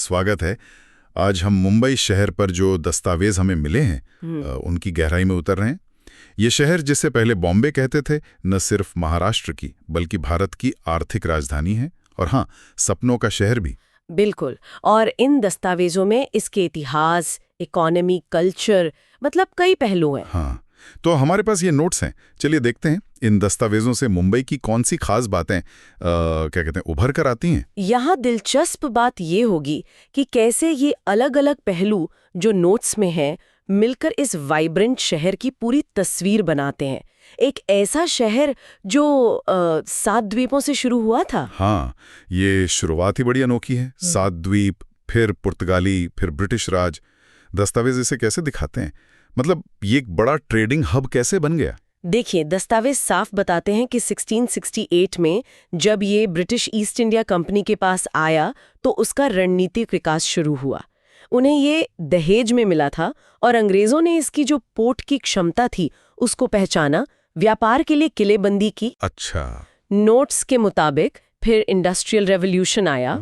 स्वागत है। आज हम मुंबई शहर पर जो दस्तावेज हमें मिले हैं उनकी गहराई में उतर रहे हैं। ये शहर जिसे पहले बॉम्बे कहते थे, न सिर्फ महाराष्ट्र की बल्कि भारत की आर्थिक राजधानी है, और हाँ, सपनों का शहर भी। बिल्कुल। और इन दस्तावेजों में इसके इतिहास, इकोनॉमी, कल्चर, मतलब कई पहलू हैं। हाँ, तो हमारे पास ये नोट्स हैं। चलिए देखते हैं इन दस्तावेजों से मुंबई की कौन सी खास बातें क्या कहते हैं उभर कर आती हैं। यहाँ दिलचस्प बात ये होगी कि कैसे ये अलग अलग पहलू जो नोट्स में हैं मिलकर इस वाइब्रेंट शहर की पूरी तस्वीर बनाते हैं। एक ऐसा शहर जो 7 द्वीपों से शुरू हुआ था। हाँ, ये शुरुआत ही बड़ी अनोखी है। 7 द्वीप, फिर पुर्तगाली, फिर ब्रिटिश राज। दस्तावेज इसे कैसे दिखाते हैं? मतलब ये एक बड़ा ट्रेडिंग हब कैसे बन गया? देखिए, दस्तावेज साफ बताते हैं कि 1668 में जब ये ब्रिटिश ईस्ट इंडिया कंपनी के पास आया तो उसका रणनीतिक विकास शुरू हुआ। उन्हें ये दहेज में मिला था और अंग्रेजों ने इसकी जो पोर्ट की क्षमता थी उसको पहचाना, व्यापार के लिए किलेबंदी की। अच्छा। नोट्स के मुताबिक फिर इंडस्ट्रियल रेवोल्यूशन आया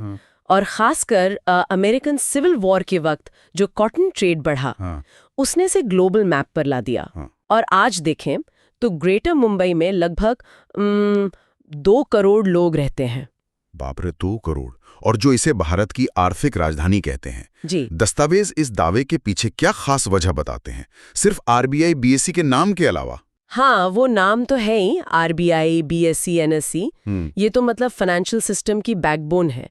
और खासकर अमेरिकन सिविल वॉर के वक्त जो कॉटन ट्रेड बढ़ा, उसने से ग्लोबल मैप पर ला दिया। और आज देखें तो ग्रेटर मुंबई में लगभग 2 करोड़ लोग रहते हैं। बाप रे, 2 करोड़! और जो इसे भारत की आर्थिक राजधानी कहते हैं। जी। दस्तावेज इस दावे के पीछे क्या खास वजह बताते हैं, सिर्फ आरबीआई बीएसई के नाम के अलावा? हाँ, वो नाम तो है ही, आरबीआई, बीएसई, एनएसई। ये तो मतलब फाइनेंशियल सिस्टम की बैकबोन है।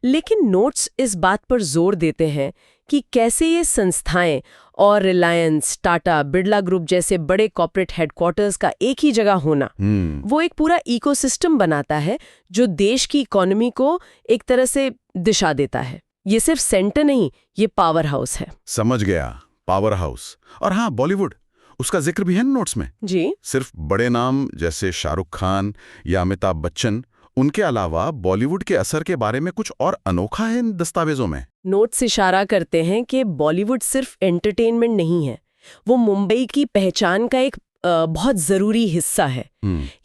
लेकिन नोट्स इस बात पर जोर देते हैं कि कैसे ये संस्थाएं और रिलायंस, टाटा, बिरला ग्रुप जैसे बड़े कॉर्पोरेट हेडक्वार्टर्स का एक ही जगह होना वो एक पूरा इकोसिस्टम बनाता है जो देश की इकोनॉमी को एक तरह से दिशा देता है। ये सिर्फ सेंटर नहीं, ये पावर हाउस है। समझ गया, पावर हाउस। और हाँ, बॉलीवुड, उसका जिक्र भी है नोट्स में। जी। सिर्फ बड़े नाम जैसे शाहरुख खान या अमिताभ बच्चन, उनके अलावा बॉलीवुड के असर के बारे में कुछ और अनोखा है इन दस्तावेजों में? नोट्स इशारा करते हैं कि बॉलीवुड सिर्फ एंटरटेनमेंट नहीं है, वो मुंबई की पहचान का एक बहुत जरूरी हिस्सा है।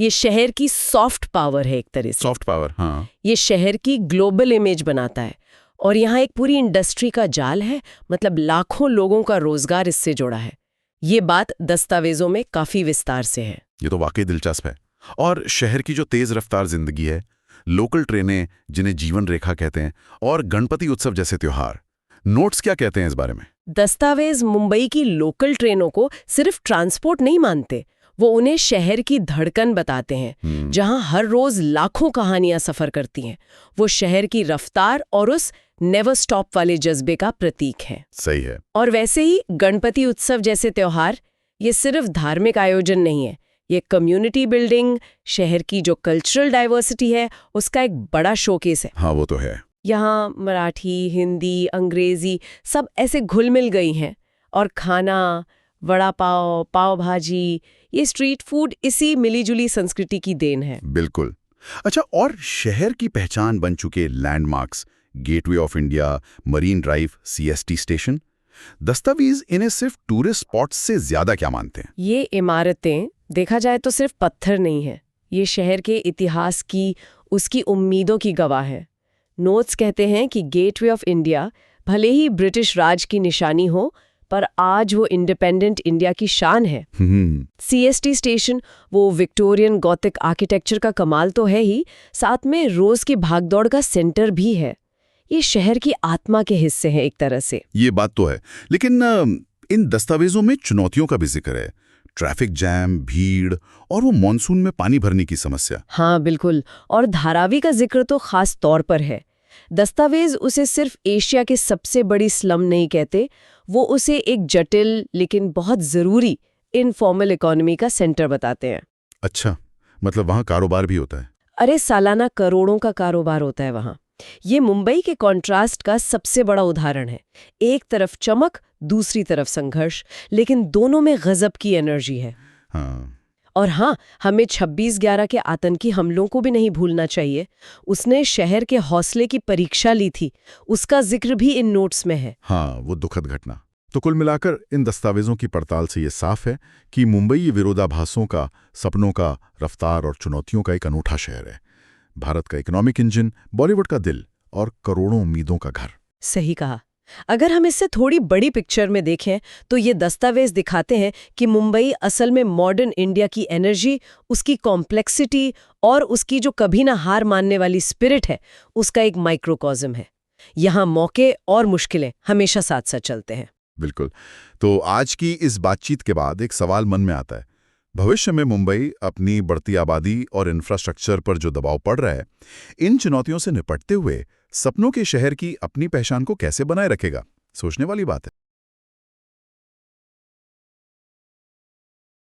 ये शहर की सॉफ्ट पावर है, एक तरह से। सॉफ्ट पावर, हाँ। ये शहर की ग्लोबल इमेज बनाता है और यहाँ एक पूरी इंडस्ट्री का जाल है, मतलब लाखों लोगों का रोजगार इससे जुड़ा है। ये बात दस्तावेजों में काफी विस्तार से है। ये तो वाकई दिलचस्प है। और शहर की जो तेज रफ्तार जिंदगी है, लोकल ट्रेनें जिन्हें जीवन रेखा कहते हैं, और गणपति उत्सव जैसे त्योहार, नोट्स क्या कहते हैं इस बारे में? दस्तावेज मुंबई की लोकल ट्रेनों को सिर्फ ट्रांसपोर्ट नहीं मानते, वो उन्हें शहर की धड़कन बताते हैं, जहां हर रोज लाखों कहानियां सफर करती हैं। वो शहर की रफ्तार और उस नेवर स्टॉप वाले जज्बे का प्रतीक है। सही है। और वैसे ही गणपति उत्सव जैसे त्योहार, ये सिर्फ धार्मिक आयोजन नहीं है, ये कम्युनिटी बिल्डिंग, शहर की जो कल्चरल डाइवर्सिटी है उसका एक बड़ा शोकेस है। हाँ, वो तो है। यहाँ मराठी, हिंदी, अंग्रेजी सब ऐसे घुल मिल गई हैं। और खाना, वड़ा पाव, पाव भाजी, ये स्ट्रीट फूड इसी मिलीजुली संस्कृति की देन है। बिल्कुल। अच्छा, और शहर की पहचान बन चुके landmarks, gateway of India, marine drive, CST station, दस्तावेज इन्हें सिर्फ टूरिस्ट स्पॉट्स से ज्यादा क्या मानते हैं? ये इमारतें देखा जाए तो सिर्फ पत्थर नहीं है, ये शहर के इतिहास की, उसकी उम्मीदों की गवाह है। नोट्स कहते हैं कि गेटवे ऑफ इंडिया भले ही ब्रिटिश राज की निशानी हो, पर आज वो इंडिपेंडेंट इंडिया की शान है। सीएसटी स्टेशन, वो विक्टोरियन गॉथिक आर्किटेक्चर का कमाल तो है ही, साथ में रोज की भागदौड़ का सेंटर भी है। ये शहर की आत्मा के हिस्से हैं एक तरह से। ये बात तो है, लेकिन इन दस्तावेजों में चुनौतियों का भी जिक्र है। ट्रैफिक जैम, भीड़ और वो मॉनसून में पानी भरने की समस्या। हाँ बिल्कुल, और धारावी का जिक्र तो खास तौर पर है। दस्तावेज उसे सिर्फ एशिया के सबसे बड़ी स्लम नहीं कहते, वो उसे एक जटिल लेकिन बहुत जरूरी इनफॉर्मल इकोनॉमी का सेंटर बताते हैं। अच्छा, मतलब वहाँ कारोबार भी होता है? अरे, सालाना करोड़ों का कारोबार होता है वहाँ। ये मुंबई के कॉन्ट्रास्ट का सबसे बड़ा उदाहरण है। एक तरफ चमक, दूसरी तरफ संघर्ष, लेकिन दोनों में गजब की एनर्जी है। हाँ। और हाँ, हमें 26/11 के आतंकी हमलों को भी नहीं भूलना चाहिए। उसने शहर के हौसले की परीक्षा ली थी, उसका जिक्र भी इन नोट्स में है। हाँ, वो दुखद घटना। तो कुल मिलाकर इन दस्तावेजों की पड़ताल से ये साफ है कि मुंबई ये विरोधाभासों का, सपनों का, रफ्तार और चुनौतियों का एक अनूठा शहर है। भारत का इकोनॉमिक इंजन, बॉलीवुड का दिल और करोड़ों उम्मीदों का घर। सही कहा। अगर हम इससे थोड़ी बड़ी पिक्चर में देखें तो ये दस्तावेज दिखाते हैं कि मुंबई असल में मॉडर्न इंडिया की एनर्जी, उसकी कॉम्प्लेक्सिटी और उसकी जो कभी ना हार मानने वाली स्पिरिट है, उसका एक माइक्रोकॉज्म है। यहाँ मौके और मुश्किलें हमेशा साथ साथ चलते हैं। बिल्कुल। तो आज की इस बातचीत के बाद एक सवाल मन में आता है, भविष्य में मुंबई अपनी बढ़ती आबादी और इंफ्रास्ट्रक्चर पर जो दबाव पड़ रहा है, इन चुनौतियों से निपटते हुए सपनों के शहर की अपनी पहचान को कैसे बनाए रखेगा? सोचने वाली बात है।